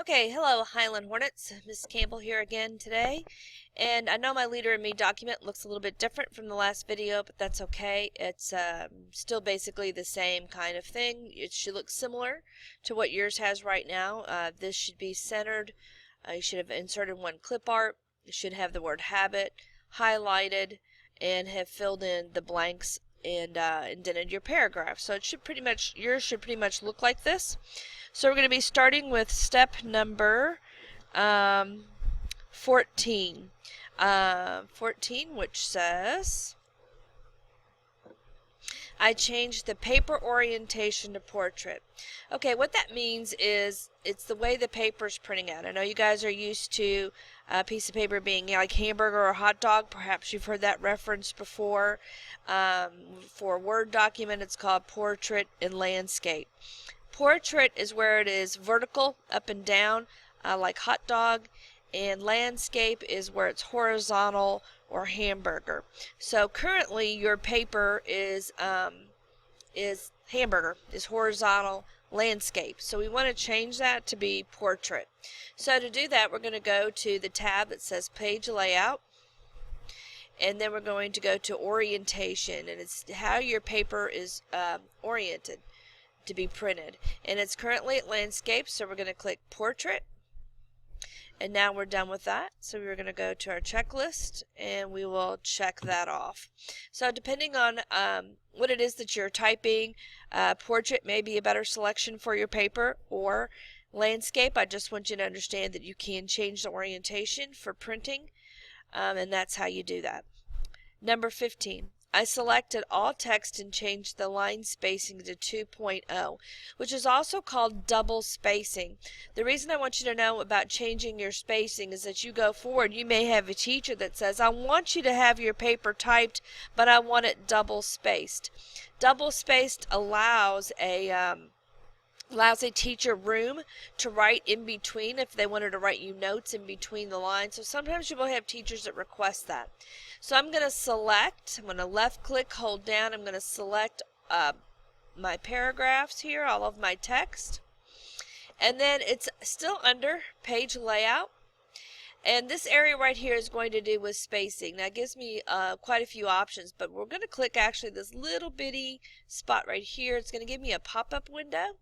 Okay, hello Highland Hornets. Miss Campbell here again today. And I know my Leader in Me document looks a little bit different from the last video, but that's okay. It's still basically the same kind of thing. It should look similar to what yours has right now. This should be centered. You should have inserted one clip art. You should have the word habit highlighted and have filled in the blanks and indented your paragraph. So it should yours should pretty much look like this. So we're going to be starting with step number 14. 14, which says, I changed the paper orientation to portrait. Okay, what that means is it's the way the paper's printing out. I know you guys are used to a piece of paper being like hamburger or hot dog. Perhaps you've heard that reference before. For a Word document, it's called portrait and landscape. Portrait is where it is vertical, up and down, like hot dog, and landscape is where it's horizontal or hamburger. So currently your paper is hamburger, is horizontal, landscape. So we want to change that to be portrait. So to do that, we're going to go to the tab that says Page Layout, and then we're going to go to Orientation, and it's how your paper is oriented to be printed, and it's currently at landscape, so we're going to click portrait, and now we're done with that. So we're going to go to our checklist and we will check that off. So depending on what it is that you're typing, portrait may be a better selection for your paper, or landscape. I just want you to understand that you can change the orientation for printing, and that's how you do that. Number 15. I selected all text and changed the line spacing to 2.0, which is also called double spacing. The reason I want you to know about changing your spacing is that you go forward, you may have a teacher that says, I want you to have your paper typed, but I want it double spaced. Double spaced allows a teacher room to write in between if they wanted to write you notes in between the lines. So sometimes you will have teachers that request that. So I'm going to select, I'm going to left click, hold down, I'm going to select my paragraphs here, all of my text. And then it's still under Page Layout. And this area right here is going to do with spacing. Now it gives me quite a few options, but we're going to click actually this little bitty spot right here. It's going to give me a pop-up window.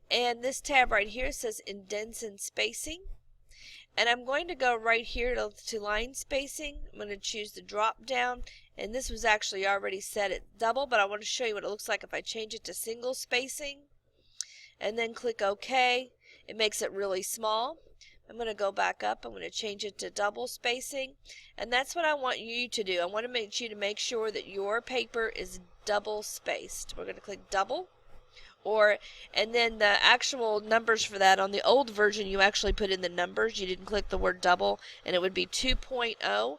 And this tab right here says Indents and Spacing. And I'm going to go right here to line spacing. I'm going to choose the drop down. And this was actually already set at double, but I want to show you what it looks like if I change it to single spacing. And then click OK. It makes it really small. I'm going to go back up. I'm going to change it to double spacing. And that's what I want you to do. I want you to make sure that your paper is double spaced. We're going to click double. And then the actual numbers for that, on the old version you actually put in the numbers, you didn't click the word double, and it would be 2.0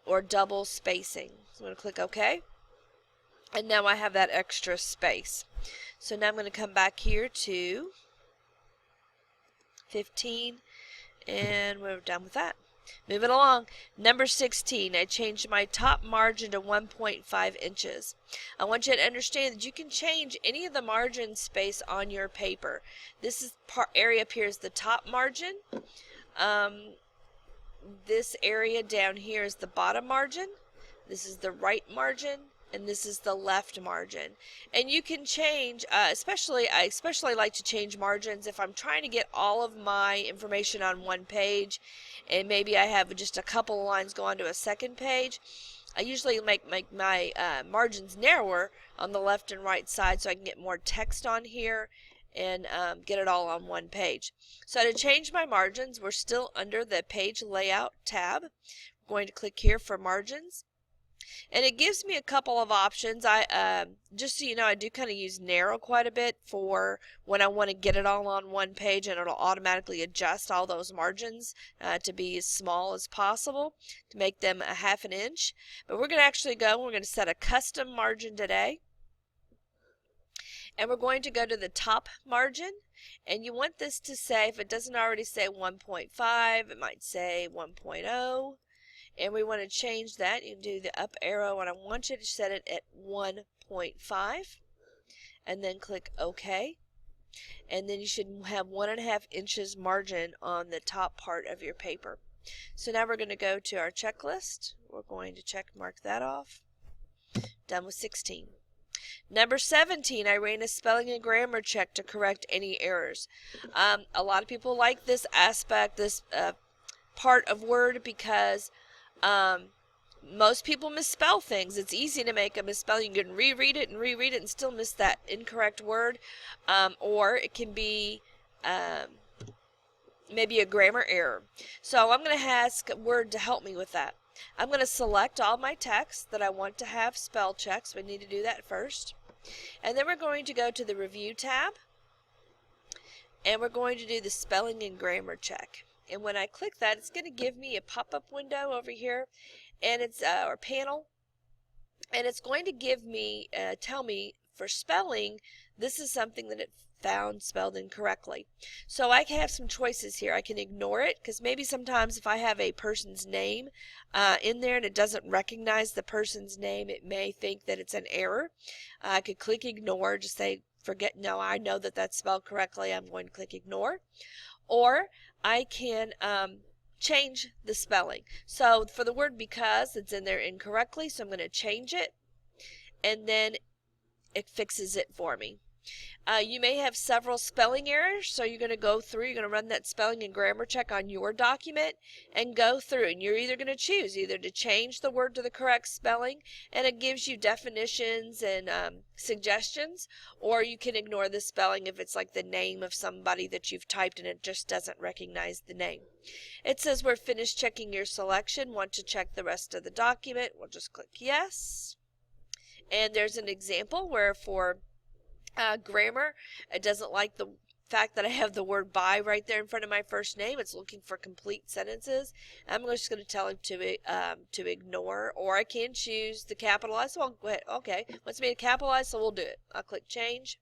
or double spacing. So I'm going to click OK, and now I have that extra space. So now I'm going to come back here to 15, and we're done with that. Moving along, number 16, I changed my top margin to 1.5 inches. I want you to understand that you can change any of the margin space on your paper. This area up here is the top margin. This area down here is the bottom margin. This is the right margin. And this is the left margin. And you can change, I especially like to change margins if I'm trying to get all of my information on one page, and maybe I have just a couple of lines go on to a second page. I usually make my margins narrower on the left and right side so I can get more text on here and get it all on one page. So to change my margins, we're still under the Page Layout tab. I'm going to click here for margins. And it gives me a couple of options. Just so you know, I do kind of use narrow quite a bit for when I want to get it all on one page, and it'll automatically adjust all those margins to be as small as possible to make them a ½ inch. But we're going to actually we're going to set a custom margin today. And we're going to go to the top margin, and you want this to say, if it doesn't already say 1.5, it might say 1.0. And we want to change that. You can do the up arrow, and I want you to set it at 1.5 and then click OK. and then you should have 1.5 inches margin on the top part of your paper. So now we're going to go to our checklist. We're going to check mark that off. Done with 16. Number 17, I ran a spelling and grammar check to correct any errors. A lot of people like this aspect, this part of Word, because most people misspell things. It's easy to make a misspelling. You can reread it and still miss that incorrect word. Or it can be maybe a grammar error. So I'm going to ask Word to help me with that. I'm going to select all my text that I want to have spell checks. We need to do that first. And then we're going to go to the Review tab. And we're going to do the spelling and grammar check. And when I click that, it's going to give me a pop-up window over here, and it's or panel, and it's going to give me tell me for spelling, this is something that it found spelled incorrectly. So I can have some choices here. I can ignore it, because maybe sometimes if I have a person's name in there and it doesn't recognize the person's name, it may think that it's an error. I could click ignore, just say forget, no, I know that that's spelled correctly, I'm going to click ignore. Or I can change the spelling. So for the word because, it's in there incorrectly, so I'm going to change it, and then it fixes it for me. You may have several spelling errors, so you're going to go through, you're going to run that spelling and grammar check on your document and go through, and you're either going to choose either to change the word to the correct spelling, and it gives you definitions and suggestions, or you can ignore the spelling if it's like the name of somebody that you've typed and it just doesn't recognize the name. It says we're finished checking your selection. Want to check the rest of the document? We'll just click yes. And there's an example where for grammar, it doesn't like the fact that I have the word by right there in front of my first name. It's looking for complete sentences. I'm just going to tell it to ignore, or I can choose to capitalize. So I'll go ahead. Okay, wants me to capitalize, so we'll do it. I'll click change,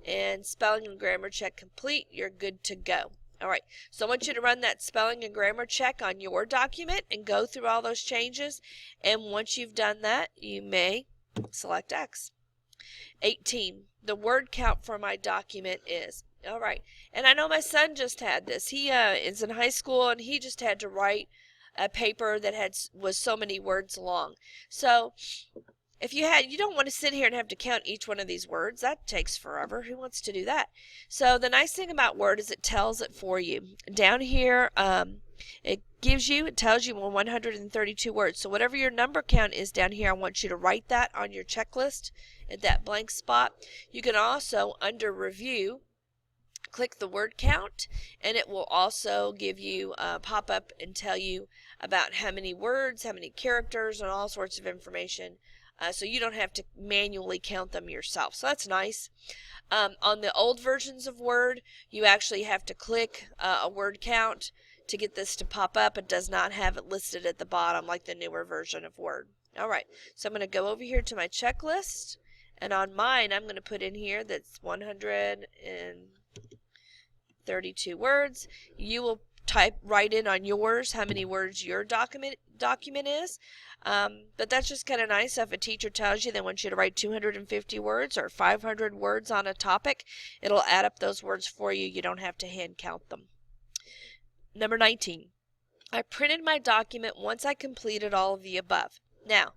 and spelling and grammar check complete. You're good to go. All right, so I want you to run that spelling and grammar check on your document and go through all those changes. And once you've done that, you may select X. 18. The word count for my document is. All right. And I know my son just had this. He is in high school, and he just had to write a paper that was so many words long. So if you don't want to sit here and have to count each one of these words. That takes forever. Who wants to do that? So the nice thing about Word is it tells it for you. Down here, it tells you 132 words. So whatever your number count is down here, I want you to write that on your checklist at that blank spot. You can also, under Review, click the word count, and it will also give you a pop-up and tell you about how many words, how many characters, and all sorts of information. So you don't have to manually count them yourself. So that's nice. On the old versions of Word, you actually have to click a word count to get this to pop up. It does not have it listed at the bottom like the newer version of Word. All right, so I'm going to go over here to my checklist, and on mine I'm going to put in here that's 132 words. You will write in on yours how many words your document is. But that's just kind of nice. If a teacher tells you they want you to write 250 words or 500 words on a topic, it'll add up those words for you. You don't have to hand count them. Number 19. I printed my document once I completed all of the above. Now,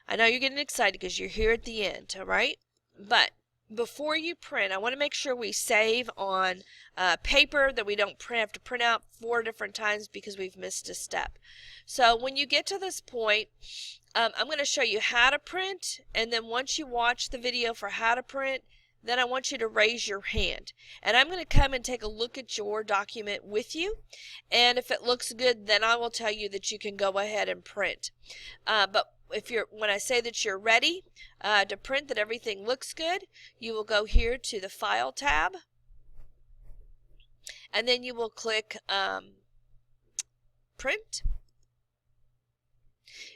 I know you're getting excited because you're here at the end, all right? But before you print, I want to make sure we save on paper, that we don't have to print out 4 different times because we've missed a step. So when you get to this point, I'm going to show you how to print, and then once you watch the video for how to print, then I want you to raise your hand. And I'm going to come and take a look at your document with you, and if it looks good, then I will tell you that you can go ahead and print. But when I say that you're ready to print, that everything looks good, you will go here to the File tab, and then you will click Print.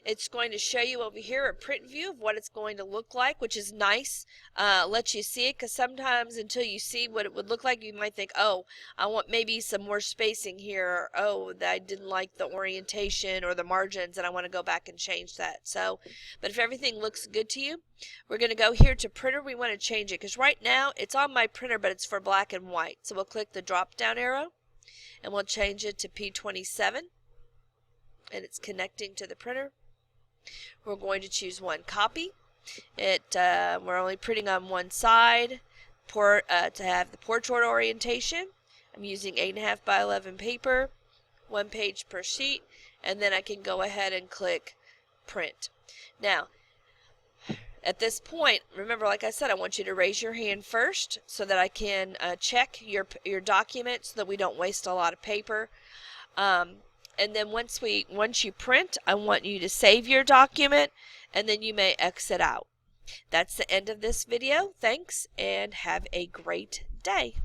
It's going to show you over here a print view of what it's going to look like, which is nice. Lets you see it, because sometimes until you see what it would look like, you might think, oh, I want maybe some more spacing here, or oh, I didn't like the orientation or the margins and I want to go back and change that. So, but if everything looks good to you, we're going to go here to printer. We want to change it because right now it's on my printer, but it's for black and white. So we'll click the drop down arrow and we'll change it to P27, and it's connecting to the printer. We're going to choose one copy. We're only printing on one side to have the portrait orientation. I'm using 8.5 by 11 paper, 1 page per sheet, and then I can go ahead and click print. Now, at this point, remember, like I said, I want you to raise your hand first so that I can check your document so that we don't waste a lot of paper. And then once you print, I want you to save your document, and then you may exit out. That's the end of this video. Thanks, and have a great day.